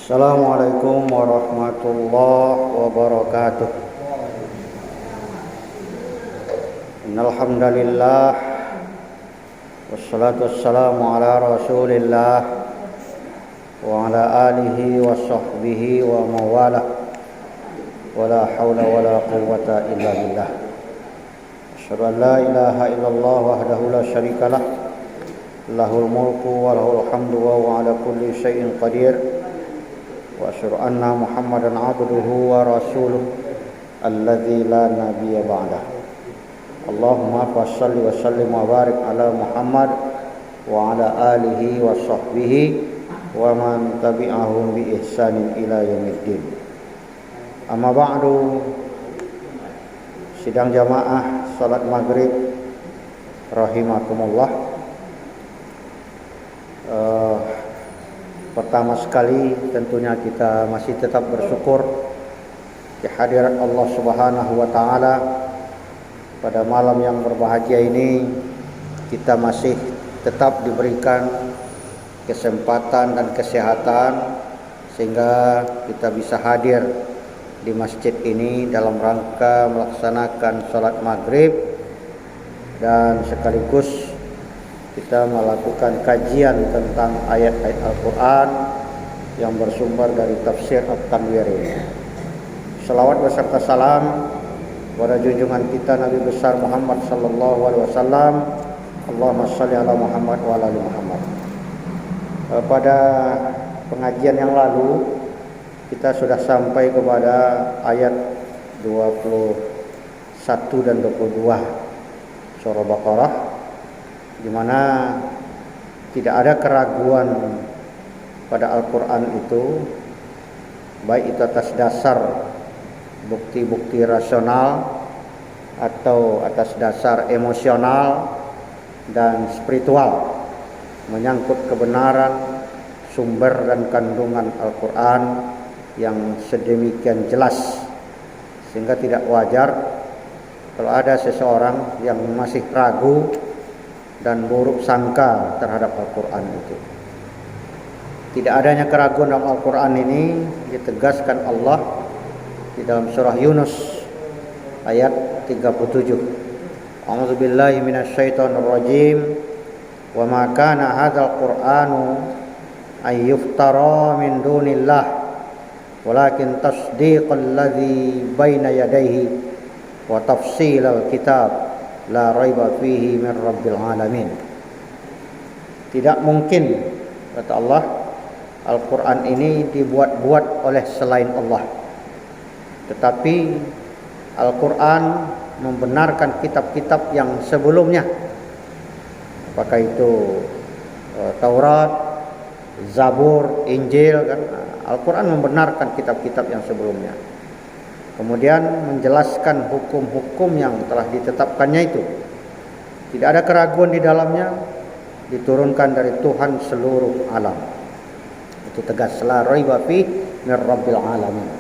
Assalamualaikum warahmatullahi wabarakatuh. Innal hamdalillah wassalatu wassalamu ala Rasulillah wa ala alihi wa sahbihi wa mawalah. Wala haula wala quwwata illa billah. Asyhadu an la ilaha illallah wahdahu la syarikalah. Lahul mulku wa lahul hamdu wa huwa ala kulli syai'in qadir. Wa asyhadu anna Muhammadan abduhu wa rasuluh alladzi la nabiyya ba'dah. Allahumma shalli wa sallim wa barik ala Muhammad wa ala alihi wa sahbihi wa man tabi'ahum bi ihsanin ila yaumiddin. Amma ba'du. Sidang jamaah salat maghrib rahimakumullah. Pertama sekali tentunya kita masih tetap bersyukur kehadirat Allah Subhanahu wa taala. Pada malam yang berbahagia ini kita masih tetap diberikan kesempatan dan kesehatan sehingga kita bisa hadir di masjid ini dalam rangka melaksanakan salat maghrib dan sekaligus kita melakukan kajian tentang ayat-ayat Al-Quran yang bersumber dari tafsir At-Tanwir ini. Salawat beserta salam kepada junjungan kita Nabi besar Muhammad sallallahu alaihi wasallam. Allahumma shalli ala Muhammad wa ala ali Muhammad. Pada pengajian yang lalu kita sudah sampai kepada ayat 21 dan 22 surah Baqarah, di mana tidak ada keraguan pada Al-Quran itu, baik itu atas dasar bukti-bukti rasional atau atas dasar emosional dan spiritual, menyangkut kebenaran sumber dan kandungan Al-Quran yang sedemikian jelas, sehingga tidak wajar kalau ada seseorang yang masih ragu dan buruk sangka terhadap Al-Quran itu. Tidak adanya keraguan dalam Al-Quran ini ditegaskan Allah di dalam surah Yunus ayat 37. A'udzu billahi minasyaitonir rajim. Wa ma kana hadzal Qur'anu ay yuftara min dunillah walakin tasdiqal ladzi baina yadayhi wa tafsilal kitab la raiba fihi min rabbil alamin. Tidak mungkin, kata Allah, Al-Quran ini dibuat-buat oleh selain Allah. Tetapi Al-Quran membenarkan kitab-kitab yang sebelumnya, apakah itu Taurat, Zabur, Injil, kan? Al-Quran membenarkan kitab-kitab yang sebelumnya. Kemudian menjelaskan hukum-hukum yang telah ditetapkannya itu. Tidak ada keraguan di dalamnya, diturunkan dari Tuhan seluruh alam. Itu tegas, la raiba fi min rabbil alamin.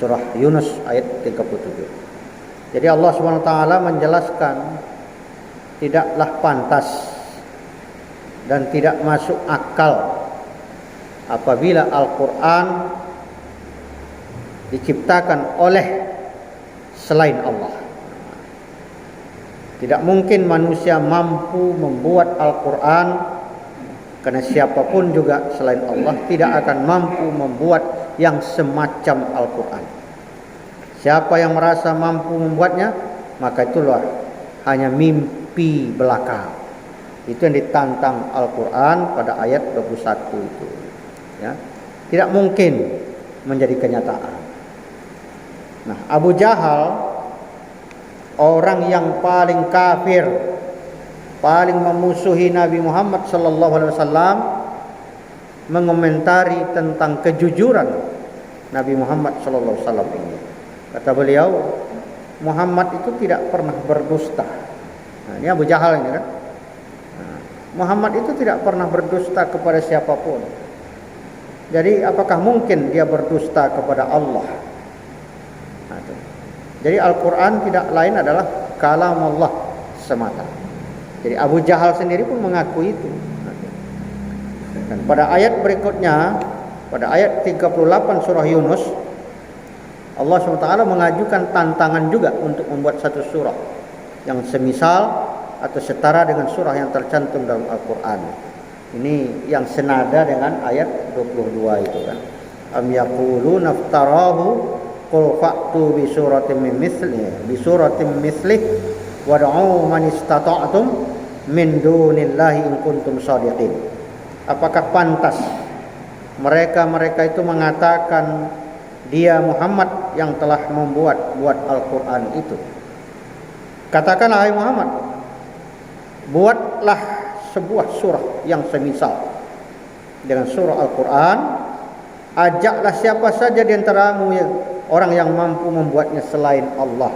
Surah Yunus ayat 37. Jadi Allah Subhanahu wa taala menjelaskan tidaklah pantas dan tidak masuk akal apabila Al-Quran diciptakan oleh selain Allah. Tidak mungkin manusia mampu membuat Al-Quran, karena siapapun juga selain Allah tidak akan mampu membuat yang semacam Al-Quran. Siapa yang merasa mampu membuatnya, maka itulah hanya mimpi belaka. Itu yang ditantang Al-Quran pada ayat 21 itu, ya. Tidak mungkin menjadi kenyataan. Nah, Abu Jahal, orang yang paling kafir, paling memusuhi Nabi Muhammad sallallahu alaihi wasallam, mengomentari tentang kejujuran Nabi Muhammad sallallahu alaihi wasallam ini. Kata beliau, Muhammad itu tidak pernah berdusta. Nah, ini Abu Jahal ini kan. Nah, Muhammad itu tidak pernah berdusta kepada siapapun. Jadi apakah mungkin dia berdusta kepada Allah? Jadi Al-Quran tidak lain adalah kalam Allah semata. Jadi Abu Jahal sendiri pun mengakui itu. Dan pada ayat berikutnya, pada ayat 38 surah Yunus, Allah SWT mengajukan tantangan juga untuk membuat satu surah yang semisal atau setara dengan surah yang tercantum dalam Al-Quran. Ini yang senada dengan ayat 22 itu kan. Am yaquluna iftarahu qul fa'tu bi suratin mithlih wad'u man istata'tum min dunillahi in kuntum shadiqin. Apakah pantas mereka itu mengatakan dia Muhammad yang telah buat Al-Quran itu? Katakanlah, hai Muhammad, buatlah sebuah surah yang semisal dengan surah Al-Quran. Ajaklah siapa saja di antaramu orang yang mampu membuatnya selain Allah.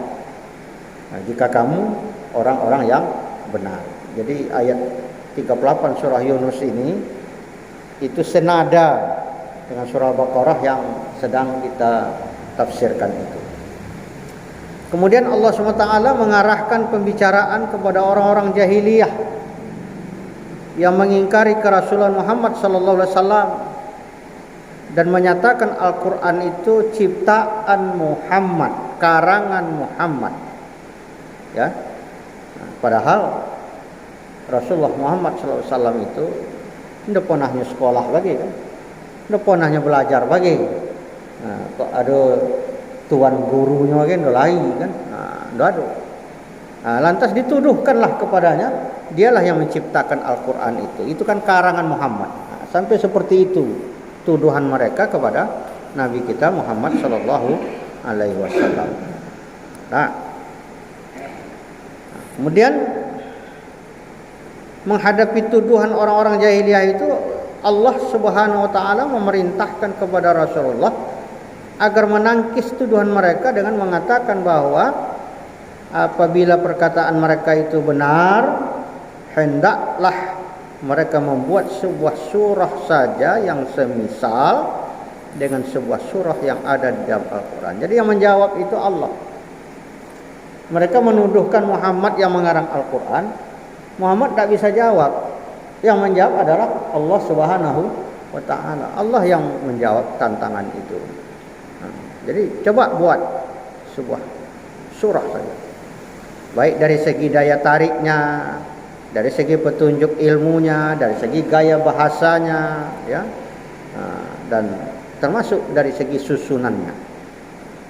Nah, jika kamu orang-orang yang benar. Jadi ayat 38 surah Yunus ini itu senada dengan surah Al-Baqarah yang sedang kita tafsirkan itu. Kemudian Allah SWT mengarahkan pembicaraan kepada orang-orang jahiliyah yang mengingkari kerasulan Muhammad SAW dan menyatakan Al-Quran itu ciptaan Muhammad, karangan Muhammad. Ya, padahal Rasulullah Muhammad SAW itu tidak pernahnya sekolah lagi kan, tidak pernahnya belajar lagi. Nah, kok ada tuan gurunya kan, lain kan, tidak ada. Nah, lantas dituduhkanlah kepadanya, dialah yang menciptakan Al-Quran itu. Itu kan karangan Muhammad. Nah, sampai seperti itu tuduhan mereka kepada Nabi kita Muhammad Sallallahu Alaihi Wasallam. Nah, kemudian menghadapi tuduhan orang-orang jahiliyah itu, Allah Subhanahu Wa Taala memerintahkan kepada Rasulullah agar menangkis tuduhan mereka dengan mengatakan bahwa apabila perkataan mereka itu benar, hendaklah mereka membuat sebuah surah saja yang semisal dengan sebuah surah yang ada di dalam Al-Quran. Jadi yang menjawab itu Allah. Mereka menuduhkan Muhammad yang mengarang Al-Quran. Muhammad tak bisa jawab. Yang menjawab adalah Allah Subhanahu Wa Ta'ala. Allah yang menjawab tantangan itu. Jadi coba buat sebuah surah saja. Baik dari segi daya tariknya, dari segi petunjuk ilmunya, dari segi gaya bahasanya, ya, dan termasuk dari segi susunannya.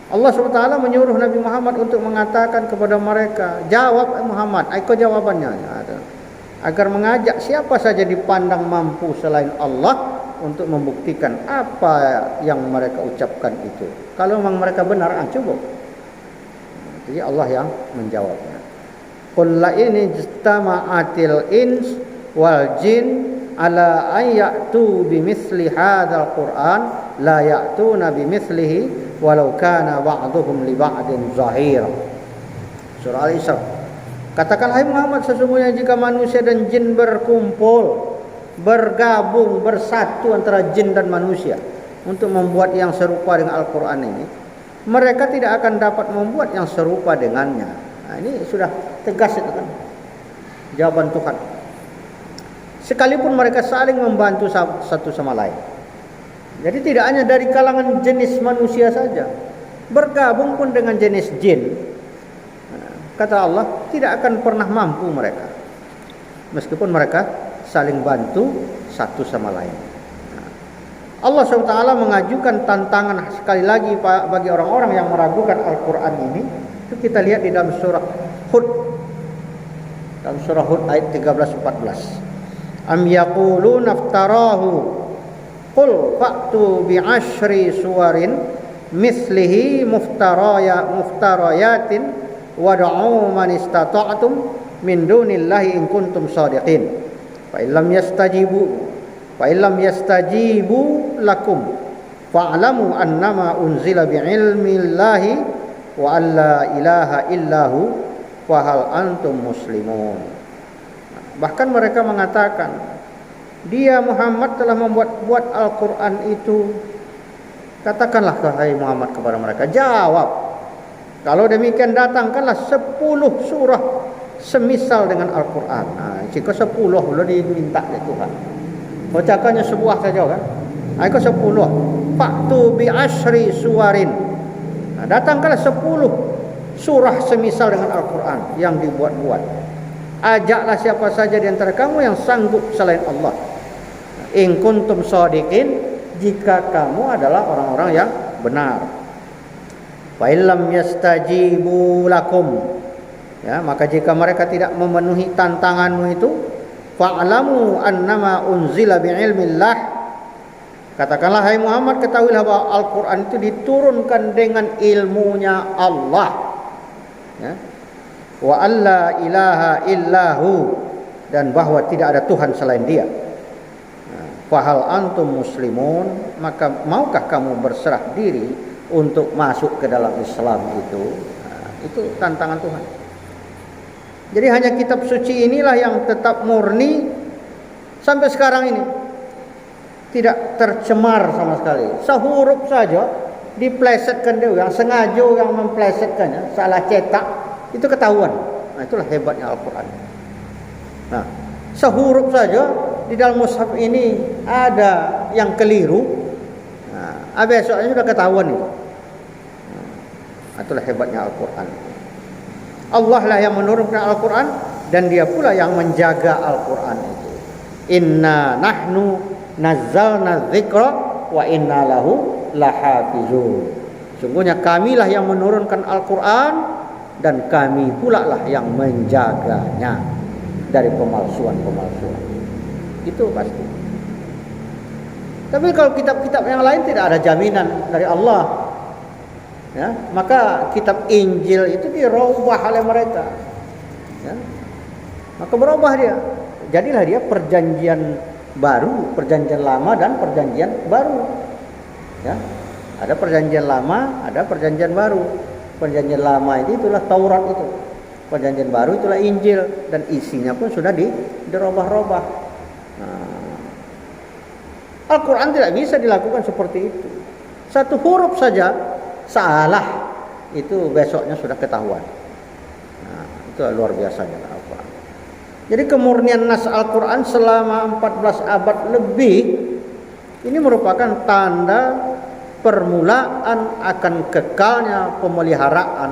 Allah SWT menyuruh Nabi Muhammad untuk mengatakan kepada mereka, jawab Muhammad, ikut jawabannya, agar mengajak siapa saja dipandang mampu selain Allah untuk membuktikan apa yang mereka ucapkan itu. Kalau memang mereka benar, cukup. Jadi Allah yang menjawabnya. Qul la in ijtama'atil ins wal jin ala an ya'tu bimithli hadzal Qur'an la ya'tuna bimithlihi walau kana ba'dhuhum li ba'din zahir. Surah Al-Isra. Katakanlah, hai Muhammad, sesungguhnya jika manusia dan jin berkumpul, bergabung, bersatu antara jin dan manusia untuk membuat yang serupa dengan Al-Quran ini, mereka tidak akan dapat membuat yang serupa dengannya. Nah, ini sudah tegas itu kan jawaban Tuhan. Sekalipun mereka saling membantu satu sama lain. Jadi tidak hanya dari kalangan jenis manusia saja, bergabung pun dengan jenis jin. Kata Allah, tidak akan pernah mampu mereka, meskipun mereka saling bantu satu sama lain. Allah SWT mengajukan tantangan sekali lagi bagi orang-orang yang meragukan Al-Quran ini. Itu kita lihat di dalam surah Hud. Dalam surah Hud ayat 13-14. Am yaquluna iftarahu qul fa'tu bi'ashri suwarin mislihi muftarayatin wad'u man istata'tum min dunillahi in kuntum shadiqin. Fa illam yastajibu lakum fa'lamu annama unzila bi'ilmillahi wa alla ilaha illahu wa hal antum muslimun. Bahkan mereka mengatakan, dia Muhammad telah membuat Al-Quran itu. Katakanlah hai Muhammad kepada mereka, jawab. Kalau demikian datangkanlah 10 surah semisal dengan Al-Quran. Nah, jika 10 belum diminta oleh Tuhan, bacakannya sebuah saja kan. Ayat ke-10. Fa'tu bi asyri suwarin. Datangkanlah 10 surah semisal dengan Al-Quran yang dibuat-buat. Ajaklah siapa saja di antara kamu yang sanggup selain Allah. In kuntum shadiqin, jika kamu adalah orang-orang yang benar. Fa illam yastajibu lakum, ya, maka jika mereka tidak memenuhi tantanganmu itu, fa'lamu annama unzila bi'ilmillah, katakanlah hai Muhammad, ketahuilah bahwa Al-Quran itu diturunkan dengan ilmunya Allah, ya. Wa alla ilaha illahu, dan bahwa tidak ada Tuhan selain Dia. Fahal antum muslimun, maka maukah kamu berserah diri untuk masuk ke dalam Islam itu? Itu tantangan Tuhan. Jadi hanya kitab suci inilah yang tetap murni sampai sekarang ini, tidak tercemar sama sekali. Sehuruf saja diplesetkan dia, yang sengaja yang memplesetkannya, salah cetak, itu ketahuan. Nah, itulah hebatnya Al-Quran. Nah, sehuruf saja di dalam mushaf ini ada yang keliru, nah, besoknya sudah ketahuan itu. Nah, itulah hebatnya Al-Quran. Allah lah yang menurunkan Al-Quran, dan Dia pula yang menjaga Al-Quran itu. Inna nahnu nazzalna dzikra wa inna lahu lahafizun. Sungguhnya kamilah yang menurunkan Al-Quran, dan kami pula lah yang menjaganya dari pemalsuan-pemalsuan. Itu pasti. Tapi kalau kitab-kitab yang lain tidak ada jaminan dari Allah, ya, maka kitab Injil itu dirubah oleh mereka, ya. Maka berubah dia, jadilah dia perjanjian baru, perjanjian lama dan perjanjian baru, ya. Ada perjanjian lama, ada perjanjian baru. Perjanjian lama itu itulah Taurat itu, perjanjian baru itulah Injil, dan isinya pun sudah dirubah-rubah. Al-Quran tidak bisa dilakukan seperti itu. Satu huruf saja salah, itu besoknya sudah ketahuan. Nah, itu luar biasanya Al-Quran. Jadi kemurnian nas Al-Quran selama 14 abad lebih, ini merupakan tanda permulaan akan kekalnya pemeliharaan,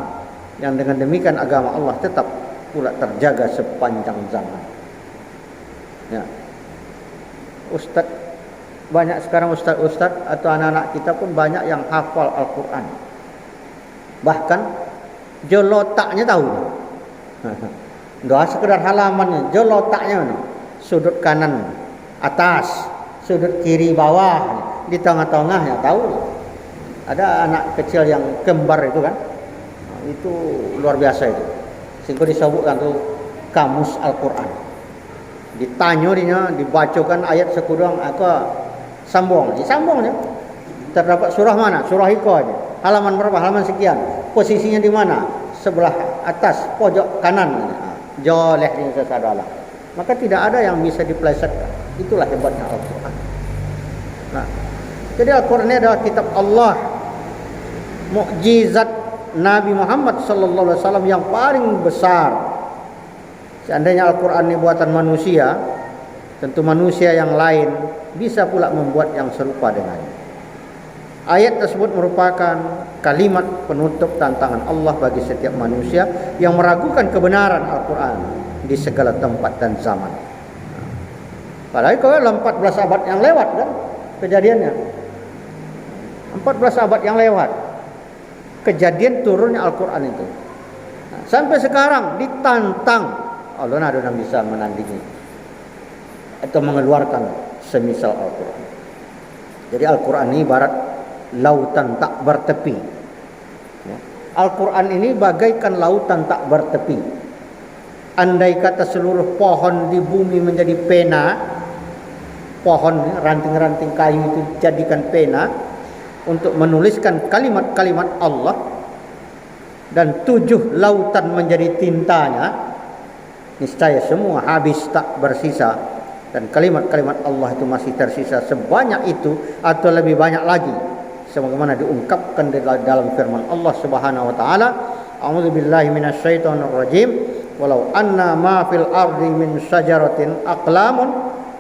yang dengan demikian agama Allah tetap pula terjaga sepanjang zaman. Ya. Banyak sekarang ustaz atau anak-anak kita pun banyak yang hafal Al-Quran. Bahkan jolotaknya tahu. Doa sekedar halamannya, jolotaknya mana? Sudut kanan atas, sudut kiri bawah, di tengah-tengahnya tahu. Ada anak kecil yang kembar itu kan, itu luar biasa itu. Sehingga disebutkan tuh kamus Al-Quran. Ditanya dia, dibacakan ayat sekudang, sambungnya. Terdapat surah mana? Surah Iqra aja. Halaman berapa? Halaman sekian. Posisinya di mana? Sebelah atas, pojok kanan. Joleh di sesadalah. Maka tidak ada yang bisa dipelesetkan. Itulah hebatnya Al-Quran. Nah, jadi Al-Quran ini adalah kitab Allah, mukjizat Nabi Muhammad sallallahu alaihi wasallam yang paling besar. Seandainya Al-Quran ini buatan manusia, tentu manusia yang lain bisa pula membuat yang serupa dengannya. Ayat tersebut merupakan kalimat penutup tantangan Allah bagi setiap manusia yang meragukan kebenaran Al-Quran di segala tempat dan zaman. Padahal kalau dalam 14 abad yang lewat kan kejadiannya. 14 abad yang lewat kejadian turunnya Al-Quran itu. Nah, sampai sekarang ditantang, Allah ada yang bisa menandingi atau mengeluarkan semisal Al-Quran. Jadi Al-Quran ini ibarat lautan tak bertepi. Al-Quran ini bagaikan lautan tak bertepi. Andai kata seluruh pohon di bumi menjadi pena, pohon ranting-ranting kayu itu jadikan pena untuk menuliskan kalimat-kalimat Allah, dan 7 lautan menjadi tintanya, niscaya semua habis tak bersisa, dan kalimat-kalimat Allah itu masih tersisa sebanyak itu atau lebih banyak lagi, sebagaimana diungkapkan dalam firman Allah Subhanahu wa taala, a'udzubillahi minasyaitonir rajim, walau anna ma fil ardi min syajaratin aqlamun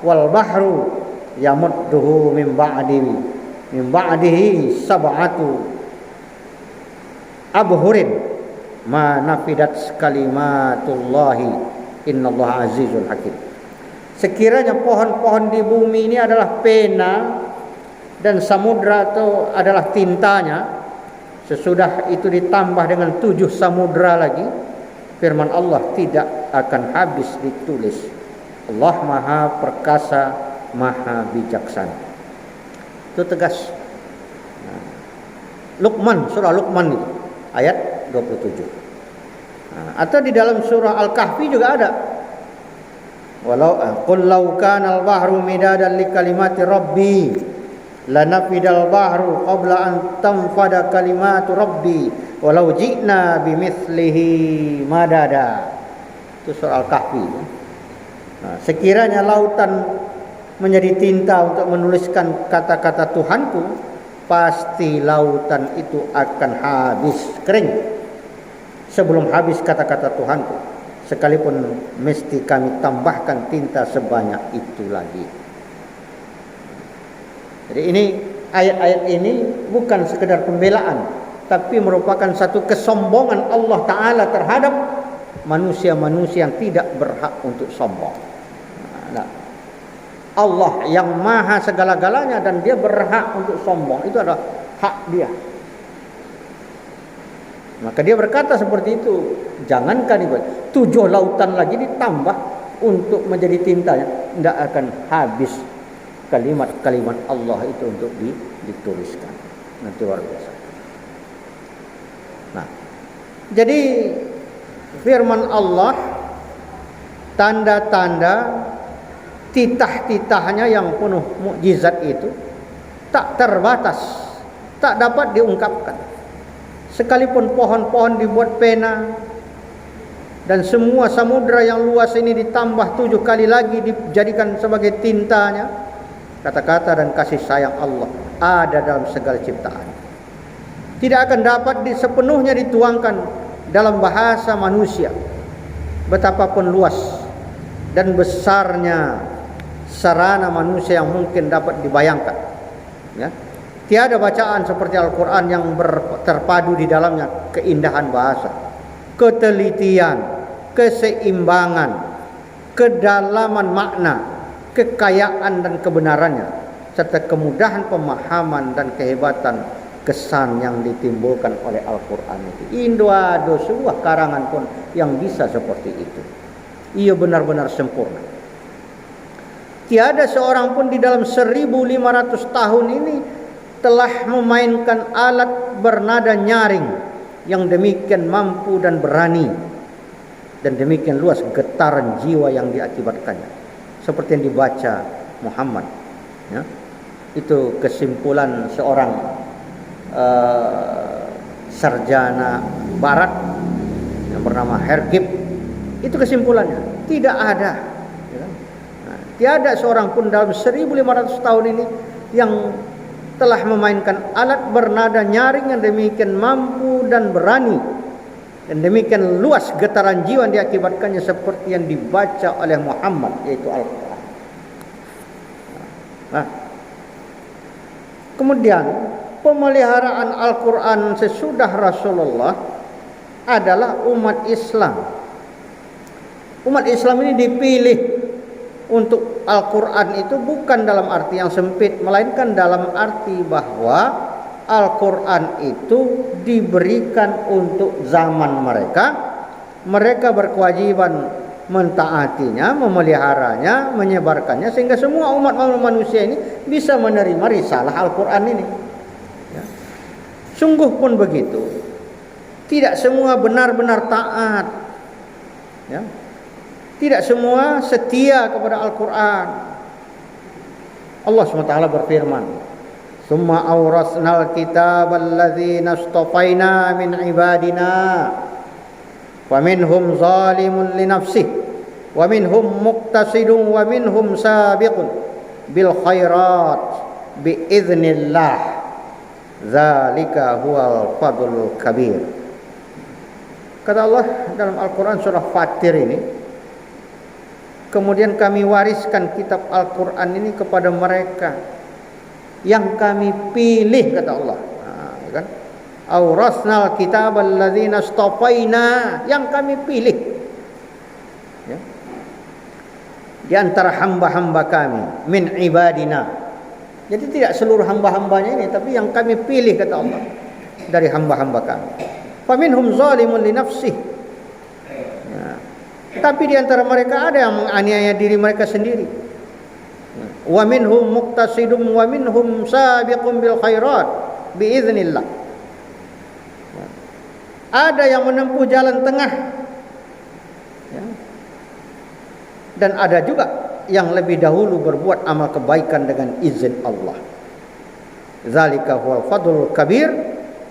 wal bahru yamudduhu min ba'dihi sab'atu abhurin ma nafidat kalimatullahi innallaha azizul hakim. Sekiranya pohon-pohon di bumi ini adalah pena dan samudra itu adalah tintanya, sesudah itu ditambah dengan 7 samudra lagi, firman Allah tidak akan habis ditulis. Allah Maha Perkasa, Maha Bijaksana. Itu tegas. Luqman, surah Luqman itu ayat 27. Atau di dalam surah Al-Kahfi juga ada. Qul law kana al-bahru midadan li kalimati rabbi lanafidal bahru qabla an tanfada kalimatu rabbi walau ji'na bimithlihi madada. Itu surah Al-Kahfi. Sekiranya lautan menjadi tinta untuk menuliskan kata-kata Tuhanku, pasti lautan itu akan habis kering sebelum habis kata-kata Tuhanku, sekalipun mesti kami tambahkan tinta sebanyak itu lagi. Jadi ini ayat-ayat ini bukan sekedar pembelaan, tapi merupakan satu kesombongan Allah Ta'ala terhadap manusia-manusia yang tidak berhak untuk sombong. Allah yang maha segala-galanya dan dia berhak untuk sombong, itu adalah hak dia. Maka dia berkata seperti itu. Jangankan itu, 7 lautan lagi ditambah untuk menjadi tintanya, tidak akan habis kalimat-kalimat Allah itu untuk dituliskan. Nanti luar biasa. Nah, jadi firman Allah, tanda-tanda, titah-titahnya yang penuh mukjizat itu tak terbatas, tak dapat diungkapkan. Sekalipun pohon-pohon dibuat pena dan semua samudra yang luas ini ditambah 7 kali lagi dijadikan sebagai tintanya, kata-kata dan kasih sayang Allah ada dalam segala ciptaan. Tidak akan dapat sepenuhnya dituangkan dalam bahasa manusia, betapapun luas dan besarnya sarana manusia yang mungkin dapat dibayangkan. Ya. Tiada bacaan seperti Al-Quran yang terpadu di dalamnya keindahan bahasa, ketelitian, keseimbangan, kedalaman makna, kekayaan dan kebenarannya, serta kemudahan pemahaman dan kehebatan kesan yang ditimbulkan oleh Al-Quran itu. Indo ada sebuah karangan pun yang bisa seperti itu. Ia benar-benar sempurna. Tiada seorang pun di dalam 1500 tahun ini telah memainkan alat bernada nyaring yang demikian mampu dan berani, dan demikian luas getaran jiwa yang diakibatkannya, seperti yang dibaca Muhammad. Ya. Itu kesimpulan seorang sarjana barat yang bernama Hergib. Itu kesimpulannya. Tidak ada. Tiada seorang pun dalam 1500 tahun ini yang telah memainkan alat bernada nyaring yang demikian mampu dan berani, dan demikian luas getaran jiwa yang diakibatkannya seperti yang dibaca oleh Muhammad, yaitu Al-Quran. Nah, kemudian pemeliharaan Al-Quran sesudah Rasulullah adalah umat Islam. Umat Islam ini dipilih untuk Al-Quran itu bukan dalam arti yang sempit, melainkan dalam arti bahwa Al-Quran itu diberikan untuk zaman mereka. Mereka berkewajiban mentaatinya, memeliharanya, menyebarkannya, sehingga semua umat manusia ini bisa menerima risalah Al-Quran ini. Ya. Sungguh pun begitu. Tidak semua benar-benar taat. Ya. Tidak semua setia kepada Al-Quran. Allah SWT berfirman, "Tsumma awrasnal kitabal ladzina istafaina min ibadina, wa minhum zalimun li nafsihi, wa minhum muqtasidun, wa minhum sabiqun bil khairat bi idznillah. Dzalika huwal fadlul kabir." Kata Allah dalam Al-Quran surah Fatir ini, Kemudian kami wariskan kitab Al-Quran ini kepada mereka yang kami pilih, kata Allah. Ya kan? Aurasnal kitabal ladzina istafaina, yang kami pilih. Ya. Di antara hamba-hamba kami, min ibadina. Jadi tidak seluruh hamba-hambanya ini, tapi yang kami pilih, kata Allah, dari hamba-hamba kami. Faminhum zalimun li nafsihi. Ya. Tapi di antara mereka ada yang menganiaya diri mereka sendiri. Wa minhum muqtasidum wa minhum sabiqun bil khairat biiznillah. Ada yang menempuh jalan tengah, ya. Dan ada juga yang lebih dahulu berbuat amal kebaikan dengan izin Allah. Zalika huwal fadlul kabir,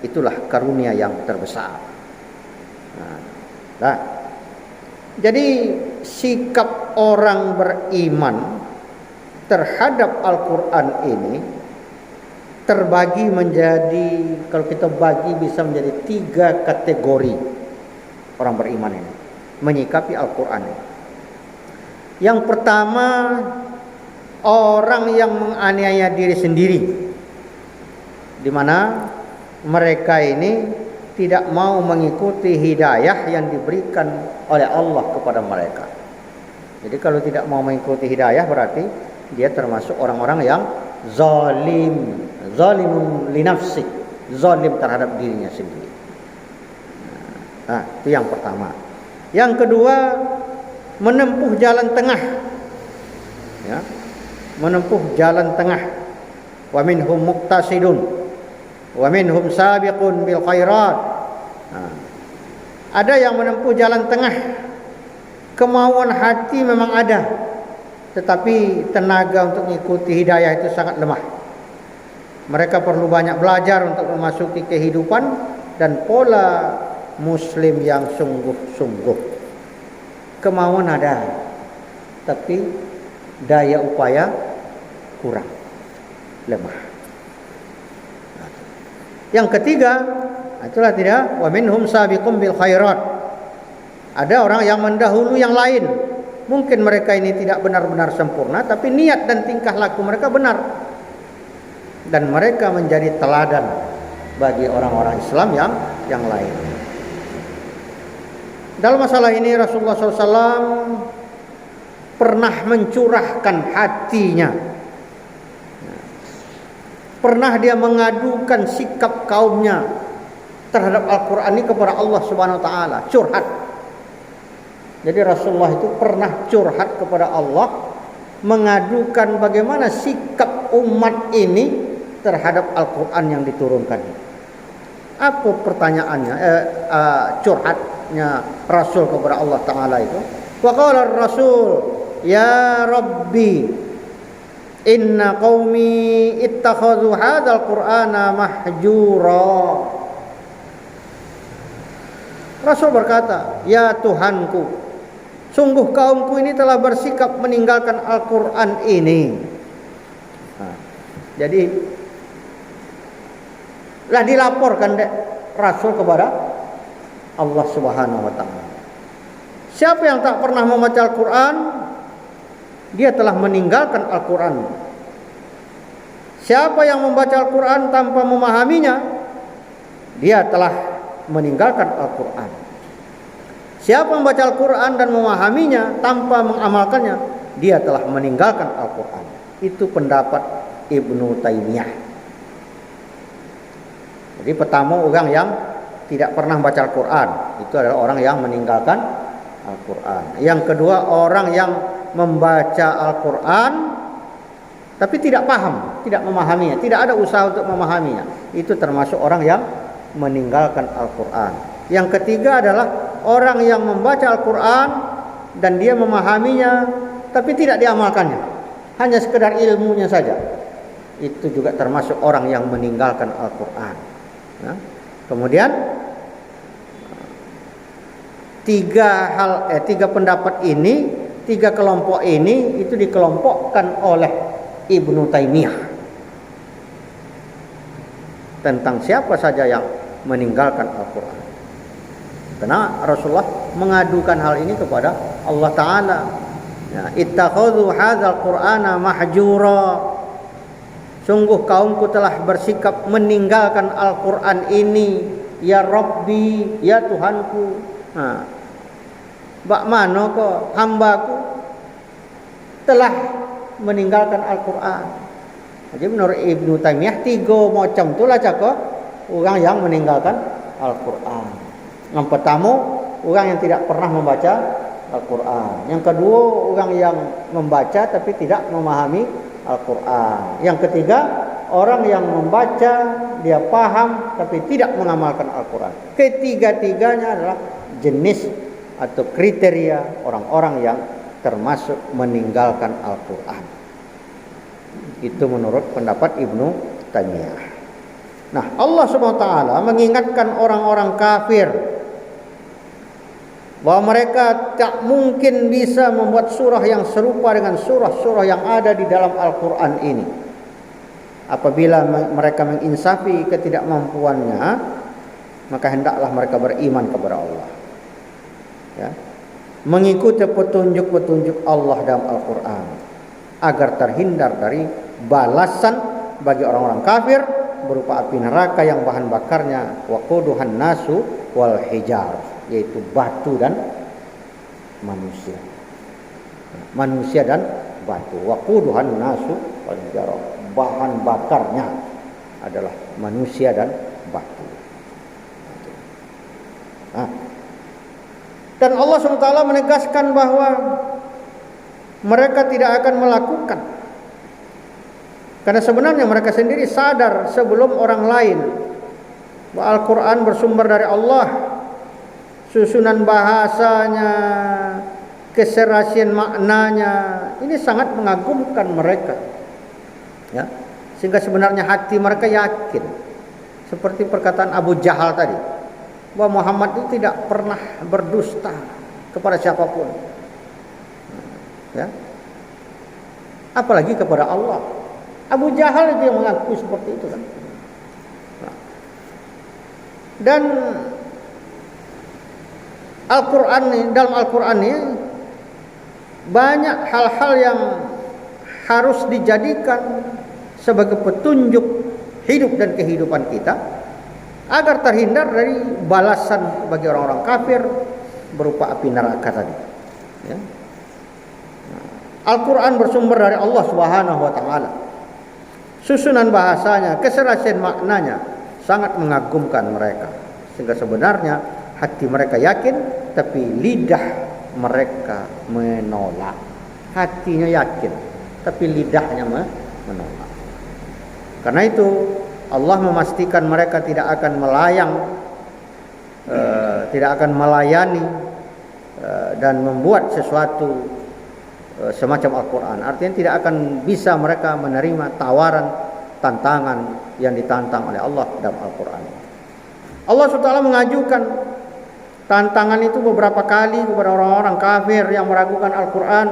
itulah karunia yang terbesar. Nah, jadi sikap orang beriman terhadap Al-Quran ini terbagi menjadi, kalau kita bagi bisa menjadi 3 kategori orang beriman ini menyikapi Al-Quran ini. Yang pertama, orang yang menganiaya diri sendiri, di mana mereka ini tidak mau mengikuti hidayah yang diberikan oleh Allah kepada mereka. Jadi kalau tidak mau mengikuti hidayah berarti dia termasuk orang-orang yang zalim, zalimun li nafsi, zalim terhadap dirinya sendiri. Nah, itu yang pertama. Yang kedua, menempuh jalan tengah. Ya. Menempuh jalan tengah. Wa minhum muqtasidun wa minhum sabiqun bil khairat. Nah, ada yang menempuh jalan tengah. Kemauan hati memang ada, tetapi tenaga untuk mengikuti hidayah itu sangat lemah. Mereka perlu banyak belajar untuk memasuki kehidupan dan pola muslim yang sungguh-sungguh. Kemauan ada, tapi daya upaya kurang, lemah. Yang ketiga, itulah tidak, wa minhum sabiqum bil khairat. Ada orang yang mendahului yang lain. Mungkin mereka ini tidak benar-benar sempurna, tapi niat dan tingkah laku mereka benar. Dan mereka menjadi teladan bagi orang-orang Islam yang lain. Dalam masalah ini Rasulullah SAW pernah mencurahkan hatinya. Pernah dia mengadukan sikap kaumnya terhadap Al-Quran ini kepada Allah Subhanahu Wa Taala, curhat. Jadi Rasulullah itu pernah curhat kepada Allah, mengadukan bagaimana sikap umat ini terhadap Al-Quran yang diturunkan. Apa pertanyaannya, curhatnya Rasul kepada Allah Ta'ala itu? Wa qala Rasul, ya Rabbi, inna qaumi ittakhadhu hadzal Qur'ana mahjura. Rasul berkata, ya Tuhanku, sungguh kaumku ini telah bersikap meninggalkan Al-Quran ini. Nah, jadi lah dilaporkan Rasul kepada Allah Subhanahu Wa Taala. Siapa yang tak pernah membaca Al-Quran, dia telah meninggalkan Al-Quran. Siapa yang membaca Al-Quran tanpa memahaminya, dia telah meninggalkan Al-Quran. Siapa membaca Al-Quran dan memahaminya tanpa mengamalkannya, dia telah meninggalkan Al-Quran. Itu pendapat Ibnu Taimiyah. Jadi pertama, orang yang tidak pernah baca Al-Quran, itu adalah orang yang meninggalkan Al-Quran. Yang kedua, orang yang membaca Al-Quran tapi tidak paham, tidak memahaminya, tidak ada usaha untuk memahaminya, itu termasuk orang yang meninggalkan Al-Quran. Yang ketiga adalah orang yang membaca Al-Quran dan dia memahaminya tapi tidak diamalkannya, hanya sekedar ilmunya saja. Itu juga termasuk orang yang meninggalkan Al-Quran. Nah, kemudian tiga pendapat ini, tiga kelompok ini itu dikelompokkan oleh Ibnu Taimiyah tentang siapa saja yang meninggalkan Al-Quran. Karena Rasulullah mengadukan hal ini kepada Allah Ta'ala, Ya, ittakhadhu hadzal qur'ana mahjura. Sungguh kaumku telah bersikap meninggalkan Al-Qur'an ini, ya Rabbi, ya Tuhanku. Nah, bak mano ko hambaku telah meninggalkan Al-Qur'an. Jadi menurut Ibnu Taimiyah 3 macam itulah cako orang yang meninggalkan Al-Qur'an. Yang pertama, orang yang tidak pernah membaca Al-Quran. Yang kedua, orang yang membaca tapi tidak memahami Al-Quran. Yang ketiga, orang yang membaca, dia paham tapi tidak mengamalkan Al-Quran. Ketiga-tiganya adalah jenis atau kriteria orang-orang yang termasuk meninggalkan Al-Quran. Itu menurut pendapat Ibnu Taimiyah. Nah, Allah SWT mengingatkan orang-orang kafir bahwa mereka tak mungkin bisa membuat surah yang serupa dengan surah-surah yang ada di dalam Al-Quran ini. Apabila mereka menginsafi ketidakmampuannya, maka hendaklah mereka beriman kepada Allah, ya, mengikuti petunjuk-petunjuk Allah dalam Al-Quran, agar terhindar dari balasan bagi orang-orang kafir berupa api neraka yang bahan bakarnya waquduhan nasu wal hijar, yaitu batu dan manusia. Manusia dan batu. Waquduhan nasu wal hijar, bahan bakarnya adalah manusia dan batu. Nah, dan Allah SWT menegaskan bahwa mereka tidak akan melakukan, karena sebenarnya mereka sendiri sadar sebelum orang lain bahwa Al-Quran bersumber dari Allah. Susunan bahasanya, keserasian maknanya, ini sangat mengagumkan mereka, ya, sehingga sebenarnya hati mereka yakin, seperti perkataan Abu Jahal tadi, bahwa Muhammad itu tidak pernah berdusta kepada siapapun, ya, apalagi kepada Allah. Abu Jahal itu yang mengaku seperti itu kan. Dan Al-Quran ini, dalam Al-Quran ini banyak hal-hal yang harus dijadikan sebagai petunjuk hidup dan kehidupan kita, agar terhindar dari balasan bagi orang-orang kafir berupa api neraka tadi, ya. Al-Quran bersumber dari Allah Subhanahu wa Ta'ala. Susunan bahasanya, keserasian maknanya sangat mengagumkan mereka, sehingga sebenarnya hati mereka yakin, tapi lidah mereka menolak. Hatinya yakin, tapi lidahnya menolak. Karena itu Allah memastikan mereka tidak akan tidak akan melayani dan membuat sesuatu semacam Al-Quran. Artinya tidak akan bisa mereka menerima tawaran, tantangan yang ditantang oleh Allah dalam Al-Quran. Allah SWT mengajukan tantangan itu beberapa kali kepada orang-orang kafir yang meragukan Al-Quran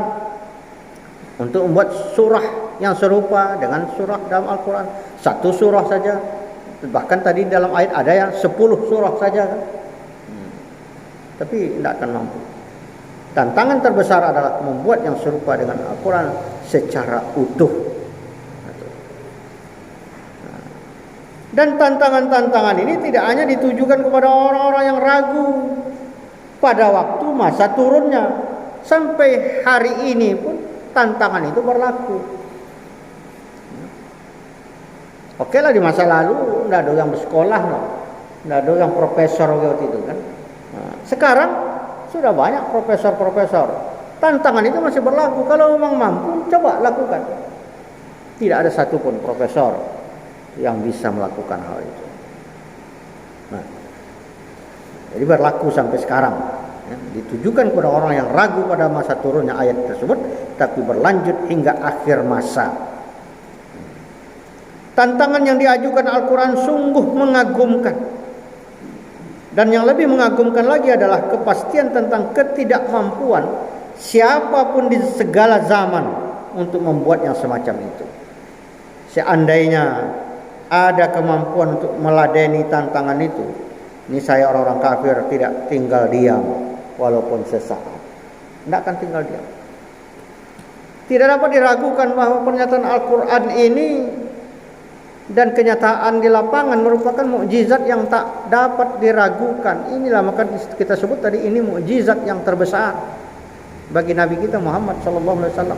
untuk membuat surah yang serupa dengan surah dalam Al-Quran. Satu surah saja. Bahkan tadi dalam ayat ada yang 10 surah saja kan? Tapi tidak akan mampu. Tantangan terbesar adalah membuat yang serupa dengan Al-Quran secara utuh. Dan tantangan-tantangan ini tidak hanya ditujukan kepada orang-orang yang ragu pada waktu masa turunnya. Sampai hari ini pun tantangan itu berlaku. Oke lah, di masa lalu tidak ada yang bersekolah, tidak ada yang profesor waktu itu kan. Nah, sekarang sudah banyak profesor-profesor. Tantangan itu masih berlaku. Kalau memang mampu, coba lakukan. Tidak ada satupun profesor yang bisa melakukan hal itu. Nah, jadi berlaku sampai sekarang, ya, ditujukan kepada orang yang ragu pada masa turunnya ayat tersebut, tapi berlanjut hingga akhir masa. Tantangan yang diajukan Al-Quran sungguh mengagumkan. Dan yang lebih mengagumkan lagi adalah kepastian tentang ketidakmampuan siapapun di segala zaman untuk membuat yang semacam itu. Seandainya ada kemampuan untuk meladeni tantangan itu, niscaya orang-orang kafir tidak tinggal diam walaupun sesaat. Tidak akan tinggal diam. Tidak dapat diragukan bahwa pernyataan Al-Quran ini dan kenyataan di lapangan merupakan mukjizat yang tak dapat diragukan. Inilah maka kita sebut tadi ini mukjizat yang terbesar bagi Nabi kita Muhammad SAW.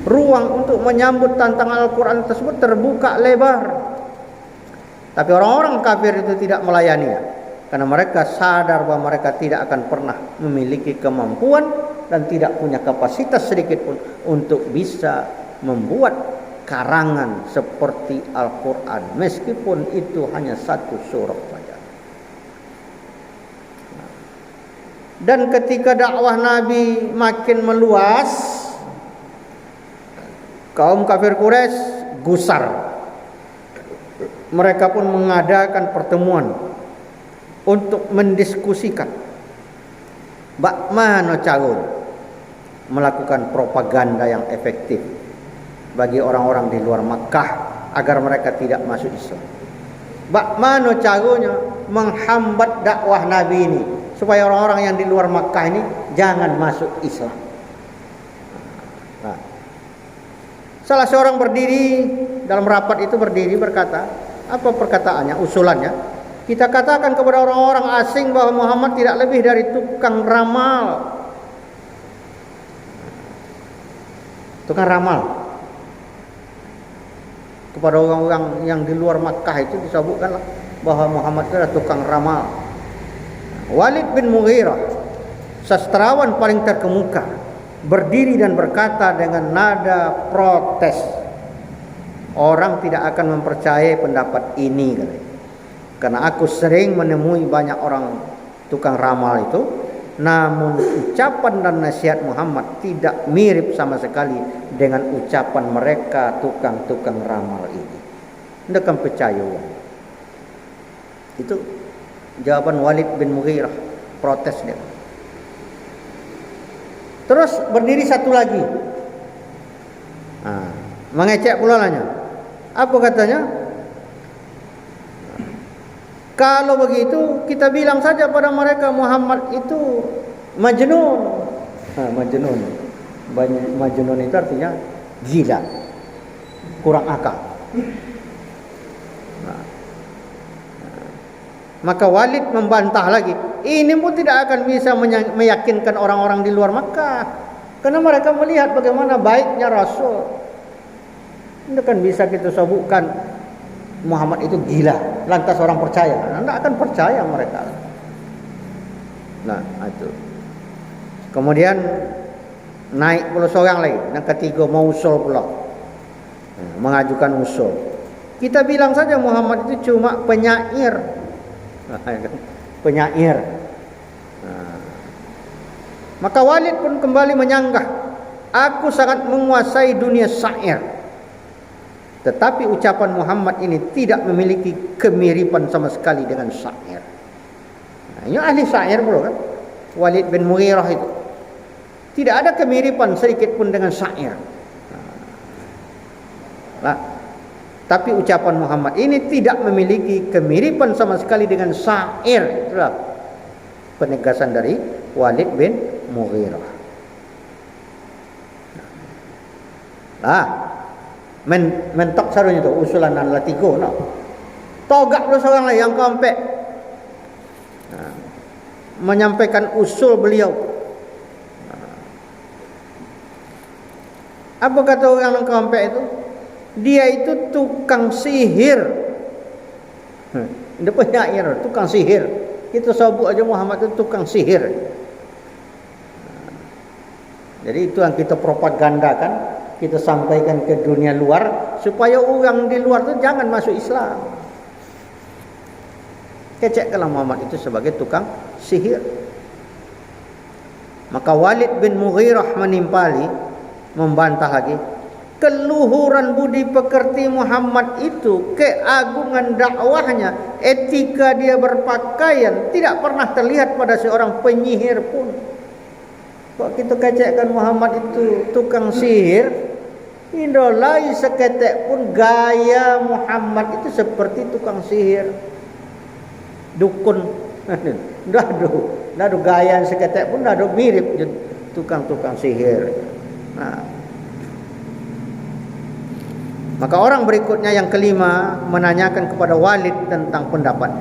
Ruang untuk menyambut tantangan Al-Quran tersebut terbuka lebar. Tapi orang-orang kafir itu tidak melayaninya, karena mereka sadar bahwa mereka tidak akan pernah memiliki kemampuan dan tidak punya kapasitas sedikit pun untuk bisa membuat karangan seperti Al-Quran, meskipun itu hanya satu surah saja. Dan ketika dakwah Nabi makin meluas, kaum kafir Quraisy gusar. Mereka pun mengadakan pertemuan untuk mendiskusikan bagaimana cara melakukan propaganda yang efektif bagi orang-orang di luar Makkah agar mereka tidak masuk Islam. Bagaimana caranya menghambat dakwah Nabi ini supaya orang-orang yang di luar Makkah ini jangan masuk Islam. Nah, salah seorang berdiri dalam rapat itu berkata, apa perkataannya, usulannya? Kita katakan kepada orang-orang asing bahwa Muhammad tidak lebih dari tukang ramal. Tukang ramal. Kepada orang-orang yang di luar Makkah itu disebutkanlah bahwa Muhammad itu adalah tukang ramal. Walid bin Mughirah, sastrawan paling terkemuka, berdiri dan berkata dengan nada protes, orang tidak akan mempercayai pendapat ini, katanya. Karena aku sering menemui banyak orang tukang ramal itu, namun ucapan dan nasihat Muhammad tidak mirip sama sekali dengan ucapan mereka tukang-tukang ramal ini. Anda akan percaya. Itu jawaban Walid bin Mughirah, protes dia. Terus berdiri satu lagi, mengecek pula lahnya. Apa katanya? Kalau begitu kita bilang saja pada mereka Muhammad itu majnun. Majnun. Majnun itu artinya gila, kurang akal. Maka Walid membantah lagi. Ini pun tidak akan bisa meyakinkan orang-orang di luar Makkah, karena mereka melihat bagaimana baiknya Rasul. Ini kan bisa kita sebutkan Muhammad itu gila, lantas orang percaya. Anda akan percaya mereka. Nah, itu. Kemudian naik pula seorang lagi, yang ketiga mau usul pula, mengajukan usul. Kita bilang saja Muhammad itu cuma penyair, penyair. Maka Walid pun kembali menyanggah, aku sangat menguasai dunia syair. Tetapi ucapan Muhammad ini tidak memiliki kemiripan sama sekali dengan syair. Ini ahli syair pula kan, Walid bin Mughirah itu. Tidak ada kemiripan sedikit pun dengan syair. Nah, tapi ucapan Muhammad ini tidak memiliki kemiripan sama sekali dengan syair. Itulah penegasan dari Walid bin Mughirah. Mentok sarunya tu usulan adalah tiga, no. Togak tu seorang lagi yang keempat, menyampaikan usul beliau. Apa kata orang yang keempat itu? Dia itu tukang sihir. Dia penyair, tukang sihir. Kita sebut aja Muhammad itu tukang sihir. Jadi itu yang kita propagandakan, kita sampaikan ke dunia luar supaya orang di luar itu jangan masuk Islam. Kecekkanlah Muhammad itu sebagai tukang sihir. Maka Walid bin Mughirah menimpali, membantah lagi, keluhuran budi pekerti Muhammad itu, keagungan dakwahnya, etika dia berpakaian tidak pernah terlihat pada seorang penyihir pun. Kok kita kacakkan Muhammad itu tukang sihir? Indolai seketek pun gaya Muhammad itu seperti tukang sihir, dukun. Dah ada gaya seketek pun dah ada mirip tukang-tukang sihir. Nah, Maka orang berikutnya yang kelima menanyakan kepada Walid tentang pendapat.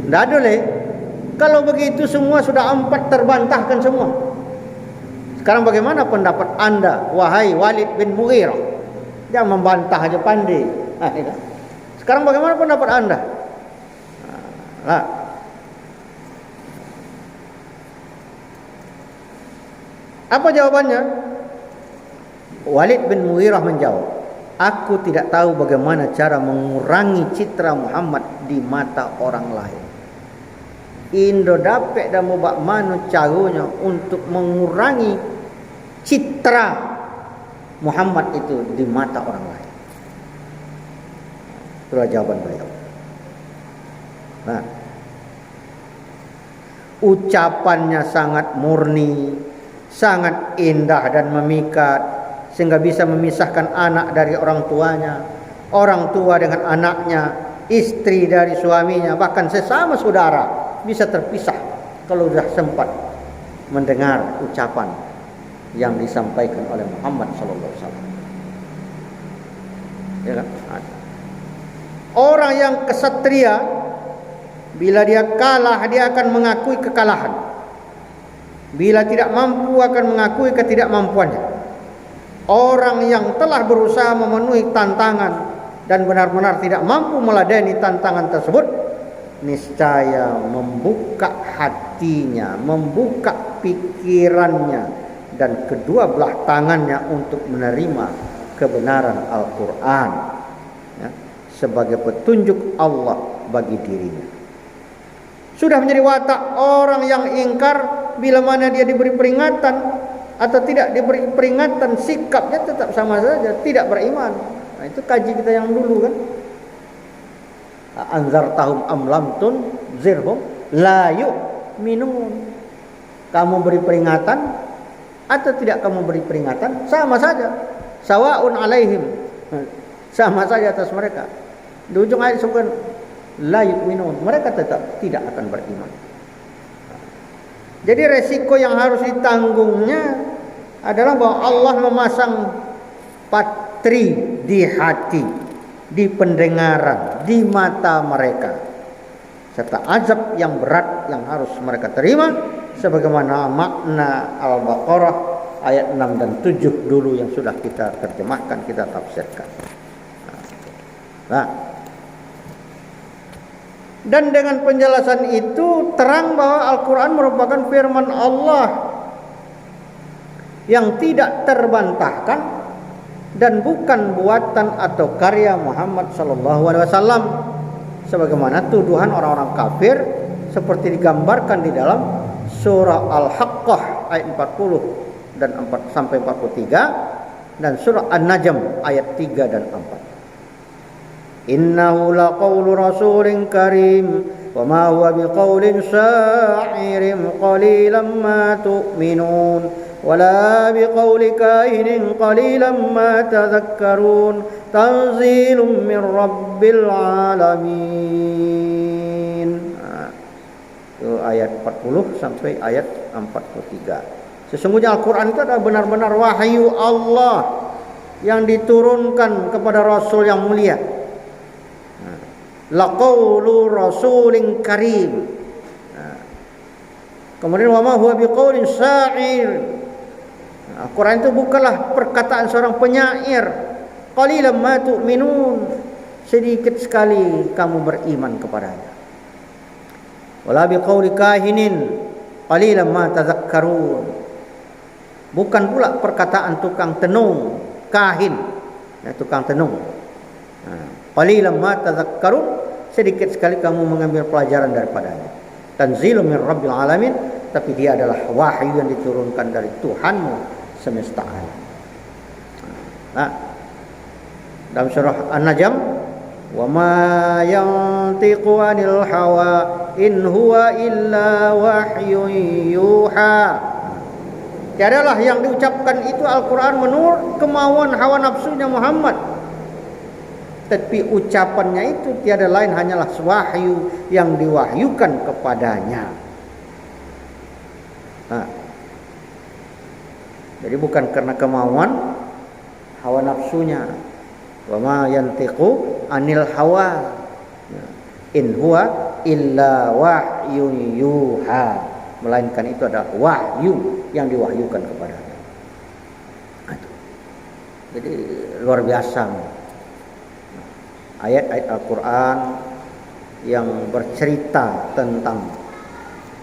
Tidak boleh. Kalau begitu semua sudah 4 terbantahkan semua. Sekarang bagaimana pendapat anda, wahai Walid bin Mughirah? Jangan membantah aja pandai. Sekarang bagaimana pendapat anda? Apa jawabannya? Walid bin Mughirah menjawab, aku tidak tahu bagaimana cara mengurangi citra Muhammad di mata orang lain. Indo dapat dan mubak manu caranya untuk mengurangi citra Muhammad itu di mata orang lain. Itulah jawaban beliau. Nah, ucapannya sangat murni, sangat indah dan memikat, sehingga bisa memisahkan anak dari orang tuanya, orang tua dengan anaknya, istri dari suaminya, bahkan sesama saudara bisa terpisah kalau sudah sempat mendengar ucapan yang disampaikan oleh Muhammad sallallahu alaihi wasallam. Ya kan? Orang yang kesatria, bila dia kalah dia akan mengakui kekalahan. Bila tidak mampu akan mengakui ketidakmampuannya. Orang yang telah berusaha memenuhi tantangan dan benar-benar tidak mampu meladeni tantangan tersebut, niscaya membuka hatinya, membuka pikirannya dan kedua belah tangannya untuk menerima kebenaran Al-Quran, ya, sebagai petunjuk Allah bagi dirinya. Sudah menjadi watak orang yang ingkar, bila mana dia diberi peringatan atau tidak diberi peringatan, sikapnya tetap sama saja, tidak beriman. Nah, itu kaji kita yang dulu kan. Anzartahum am lam tunzirhum la yu'minun. Kamu beri peringatan atau tidak kamu beri peringatan, sama saja. Sawaun alaihim, sama saja atas mereka. Di ujung ayat disebutkan la yu'minun, mereka tetap tidak akan beriman. Jadi resiko yang harus ditanggungnya adalah bahwa Allah memasang patri di hati, di pendengaran, di mata mereka, serta azab yang berat yang harus mereka terima, sebagaimana makna Al-Baqarah ayat 6 dan 7 dulu yang sudah kita terjemahkan, kita tafsirkan. Nah, dan dengan penjelasan itu terang bahwa Al-Quran merupakan firman Allah yang tidak terbantahkan dan bukan buatan atau karya Muhammad sallallahu alaihi wasallam, sebagaimana tuduhan orang-orang kafir seperti digambarkan di dalam surah Al-Haqqah ayat 40 dan 4 sampai 43 dan surah An-Najm ayat 3 dan 4. Innahu laqaulu rasulin karim wa ma huwa biqaulin sya'irin qalilan ma tu'minun wala biqauli kahinin qalilan ma tadhakkarun tanzilun min rabbil alamin. Itu ayat 40 sampai ayat 43. Sesungguhnya Al-Quran itu adalah benar-benar wahyu Allah yang diturunkan kepada Rasul yang mulia. Laqaulu rasulin karim. Kemudian wa ma huwa biqaulin sya'ir. Al-Quran itu bukanlah perkataan seorang penyair. Qalilan ma tu'minun, sedikit sekali kamu beriman kepadanya. Wala biqauli kahinin qalilan ma tadhakkarun, bukan pula perkataan tukang tenung, kahin, tukang tenung. Qalilan ma tadhakkarun, sedikit sekali kamu mengambil pelajaran daripadanya. Tanzilun min rabbil alamin, tapi dia adalah wahyu yang diturunkan dari Tuhanmu semesta alam. Nah, dalam surah An-Najm, wa ma yantiqu 'anil hawa in huwa illa wahyun yuha. Tiadalah yang diucapkan itu Al-Quran menurut kemauan hawa nafsunya Muhammad, tapi ucapannya itu tiada lain hanyalah wahyu yang diwahyukan kepadanya. Nah, jadi bukan karena kemauan hawa nafsunya, Wa ma yantiqu anil hawa. In huwa illa wahyun yuha. Melainkan itu adalah wahyu yang diwahyukan kepadanya. Jadi luar biasa. Ayat-ayat Al-Quran yang bercerita tentang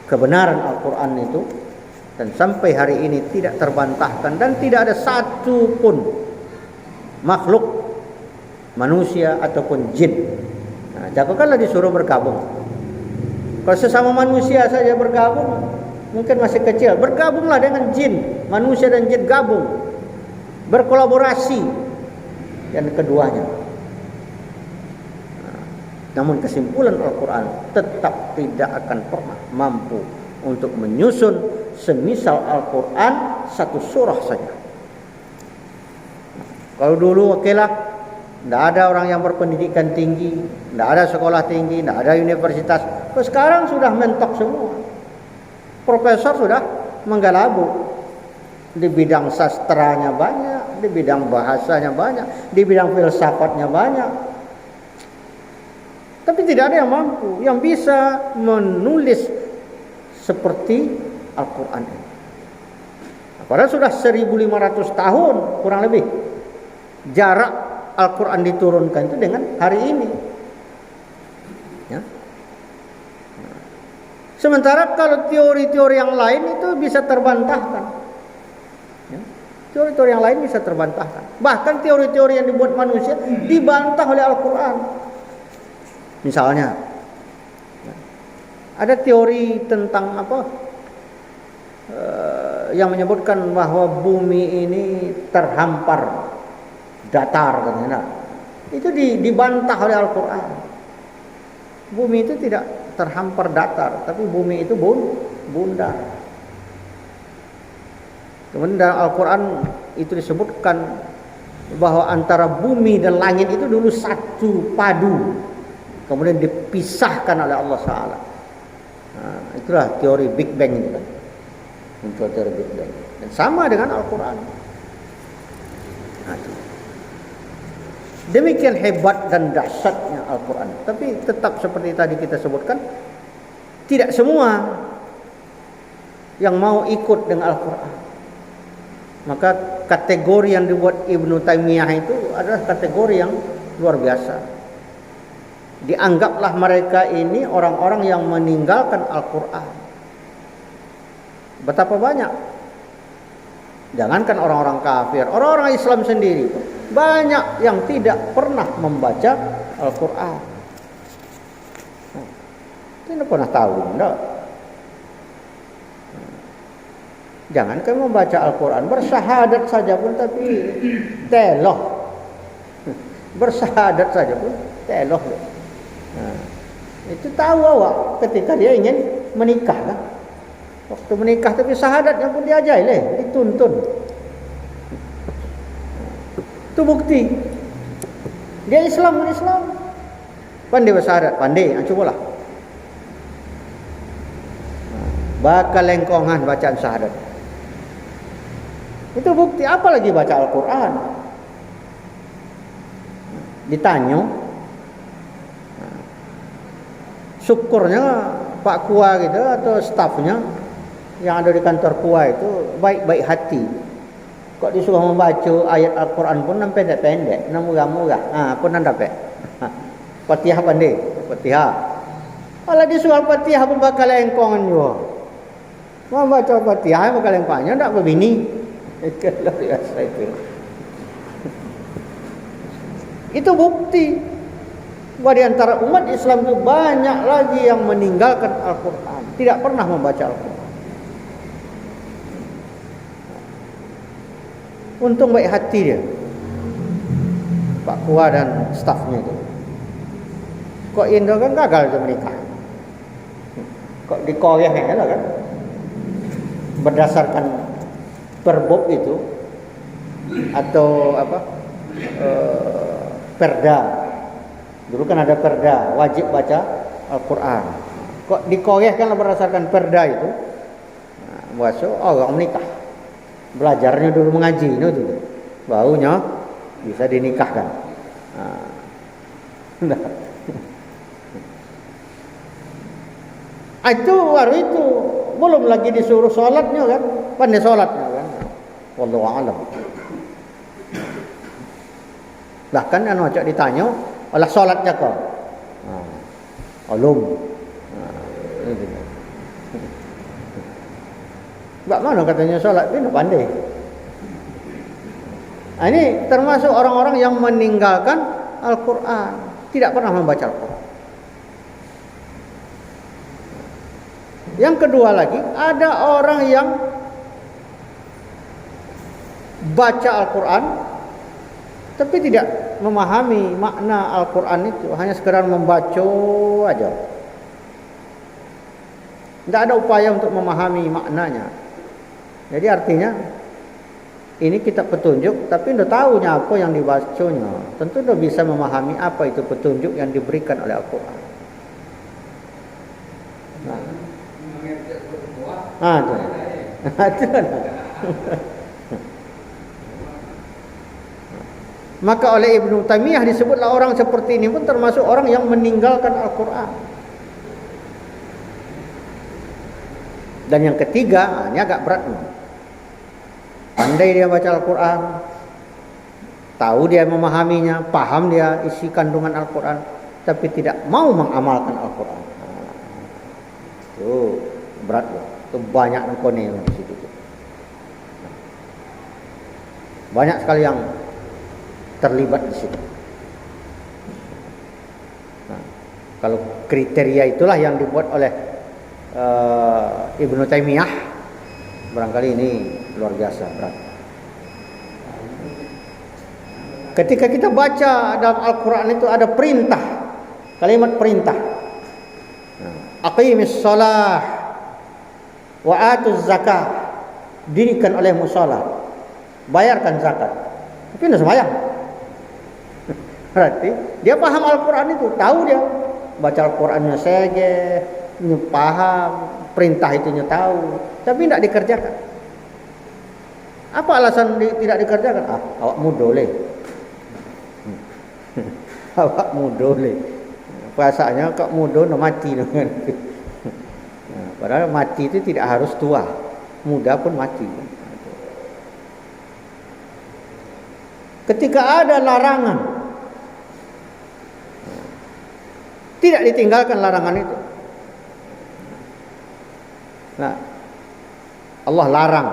kebenaran Al-Quran itu, dan sampai hari ini tidak terbantahkan, dan tidak ada satu pun makhluk manusia ataupun jin. Nah, janganlah disuruh bergabung. Kalau sesama manusia saja bergabung mungkin masih kecil, bergabunglah dengan jin. Manusia dan jin gabung, berkolaborasi, dan keduanya. Namun kesimpulan Al-Quran tetap tidak akan pernah mampu untuk menyusun semisal Al-Quran satu surah saja. Kalau dulu okelah, tidak ada orang yang berpendidikan tinggi, tidak ada sekolah tinggi, tidak ada universitas. Sekarang sudah mentok semua. Profesor sudah menggalabu. Di bidang sastranya banyak, di bidang bahasanya banyak, di bidang filsafatnya banyak. Tapi tidak ada yang mampu, yang bisa menulis seperti Al-Quran ini. Padahal sudah 1500 tahun kurang lebih jarak Al-Quran diturunkan itu dengan hari ini. Ya. Sementara kalau teori-teori yang lain itu bisa terbantahkan. Ya. Teori-teori yang lain bisa terbantahkan. Bahkan teori-teori yang dibuat manusia dibantah oleh Al-Quran. Misalnya, ada teori tentang yang menyebutkan bahwa bumi ini terhampar, datar, katanya. Itu dibantah oleh Al-Quran. Bumi itu tidak terhampar datar, tapi bumi itu bundar. Kemudian dalam Al-Quran itu disebutkan bahwa antara bumi dan langit itu dulu satu padu. Kemudian dipisahkan oleh Allah Ta'ala. Nah, itulah teori Big Bang itu kan. Muncul teori Big Bang. Dan sama dengan Al-Quran. Nah, demikian hebat dan dahsyatnya Al-Quran. Tapi tetap seperti tadi kita sebutkan, tidak semua yang mau ikut dengan Al-Quran. Maka kategori yang dibuat Ibnu Taimiyah itu adalah kategori yang luar biasa. Dianggaplah mereka ini orang-orang yang meninggalkan Al-Quran. Betapa banyak. Jangankan orang-orang kafir, orang-orang Islam sendiri banyak yang tidak pernah membaca Al-Quran. Tidak pernah tahu, enggak? Jangankan membaca Al-Quran, bersyahadat saja pun tapi teloh. Bersyahadat saja pun teloh. Nah, itu tahu awak ketika dia ingin menikah kan? Waktu menikah tapi syahadatnya pun diajar dituntun. Itu bukti dia Islam. Pandai bersyahadat, pandai, cobalah. Bakal lengkongan bacaan syahadat. Itu bukti, apalagi baca Al-Quran. Ditanya, syukurnya Pak Kua gitu atau stafnya yang ada di kantor Kua itu baik-baik hati. Kok disuruh membaca ayat Al-Quran pun pendek-pendek, murah-murah. Pun anda dapat. Fatihah pandai, Fatihah. Kalau disuruh Fatihah pun bakal engkongan juga. Mau baca Fatihah bakal engkongannya ndak berbini. Luar biasa itu. Itu bukti bahwa di antara umat Islam itu banyak lagi yang meninggalkan Al-Quran, tidak pernah membaca Al-Quran. Untung baik hati dia, Pak Kua dan stafnya itu. Kok Indo kan gagal untuk menikah. Kok dikoyahnya lah kan. Berdasarkan perbop itu atau perda. Dulu kan ada perda, wajib baca Al-Quran. Kok dikoyahkan berdasarkan perda itu? Masuk orang menikah. Belajarnya dulu mengaji, itu barunya bisa dinikahkan. Nah. Itu baru itu, belum lagi disuruh sholatnya kan, pandai sholatnya kan. Wallahu a'lam. Bahkan anu ajak ditanya, olah sholatnya kau? Belum. Bak mana katanya sholat? Dia pandai. Ini termasuk orang-orang yang meninggalkan Al-Quran, tidak pernah membaca Al-Quran. Yang kedua lagi, ada orang yang baca Al-Quran tapi tidak memahami makna Al-Quran itu, hanya sekedar membaca aja. Tidak ada upaya untuk memahami maknanya. Jadi artinya ini kitab petunjuk, tapi tidak tahunya apa yang dibacanya. Tentu tidak bisa memahami apa itu petunjuk yang diberikan oleh Al-Quran. Itu. Maka oleh Ibnu Taimiyah disebutlah orang seperti ini pun termasuk orang yang meninggalkan Al-Quran. Dan yang ketiga, ini agak berat. Pandai dia baca Al-Quran, tahu dia memahaminya, paham dia isi kandungan Al-Quran, tapi tidak mau mengamalkan Al-Quran. Itu berat loh. Itu banyak kone di situ. Banyak sekali yang terlibat di situ. Nah, kalau kriteria itulah yang dibuat oleh Ibnu Taimiyah, barangkali ini luar biasa berat. Ketika kita baca dalam Al-Quran itu ada perintah, kalimat perintah. Aqimis shalah wa atuz zakah, dirikan olehmu salat, bayarkan zakat. Tapi tidak sembahyang. Berarti dia paham Al-Quran itu, tahu dia baca Al-Qurannya saja, paham perintah itunya tahu, tapi tidak dikerjakan. Apa alasan tidak dikerjakan? Awakmu doleh. Awakmu doleh. Perasaannya kok muda nak mati dengan. Padahal mati itu tidak harus tua, muda pun mati. Ketika ada larangan, tidak ditinggalkan larangan itu. Nah, Allah larang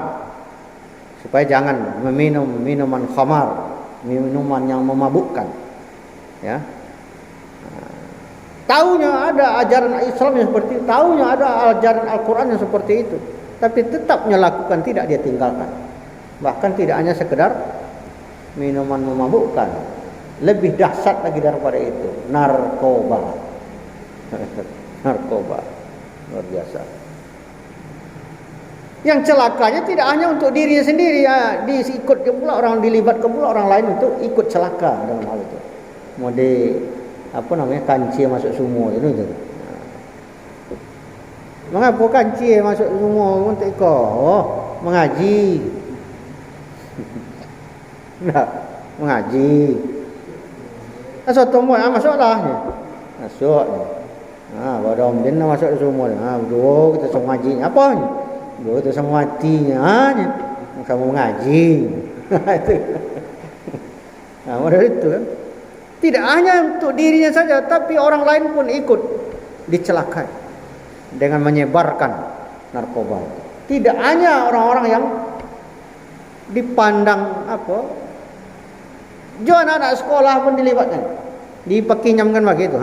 supaya jangan meminum minuman khamar, minuman yang memabukkan. Ya. Taunya ada ajaran Islam yang seperti itu, taunya ada ajaran Al-Quran yang seperti itu, tapi tetap melakukan, tidak dia tinggalkan. Bahkan tidak hanya sekedar minuman memabukkan, lebih dahsyat lagi daripada itu, narkoba. Narkoba luar biasa. Yang celakanya tidak hanya untuk dirinya sendiri, ya, diikut pula orang, dilibatkan pula orang lain untuk ikut celaka dalam hal itu. Mode apa namanya, kancil masuk sumur itu. Mengapa kancil masuk sumur untuk ikut? Oh, mengaji. Nah, mengaji. Asal tombol masalahnya. Masuk. Baru dia nak masuk sumur. Berdua kita sama ngaji. Apa ni? Berdua kita sama matinya. Kamu mengaji. Itu. Model itu kan. Tidak hanya untuk dirinya saja, tapi orang lain pun ikut dicelakai dengan menyebarkan narkoba. Tidak hanya orang-orang yang dipandang apa, juga anak-anak sekolah pun dilibatkan, dipakinyamkan begitu.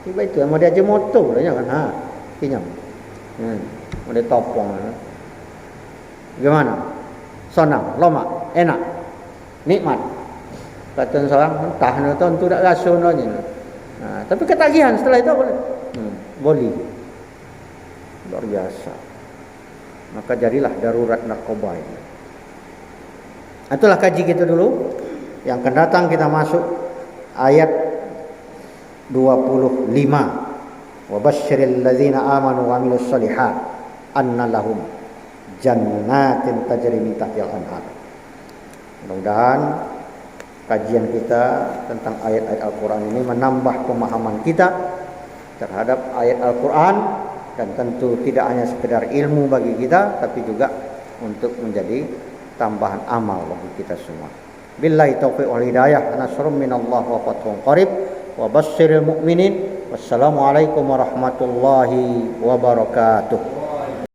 Tiba itu, mau dia aja motor, kan? Kinyam, mau dia topong. Gimana? Sonang, loma, enak, nikmat. Kata seorang, entah tu tak rasa nanya. Tapi ketagihan setelah itu boleh. Boleh. Luar biasa. Maka jadilah darurat narkoba ini. Itulah kaji kita dulu. Yang akan datang kita masuk ayat 25. Wa basyiril ladzina amanu wa amilus shalihat anna lahum jannatin tajri min tahtiha al-anhar. Mudah-mudahan kajian kita tentang ayat-ayat Al-Quran ini menambah pemahaman kita terhadap ayat Al-Quran, dan tentu tidak hanya sekedar ilmu bagi kita, tapi juga untuk menjadi tambahan amal bagi kita semua. Billahi taufiq wal hidayah, nasrun minallah wa fathun qarib, wa basyiril mu'minin. Wassalamualaikum warahmatullahi wabarakatuh.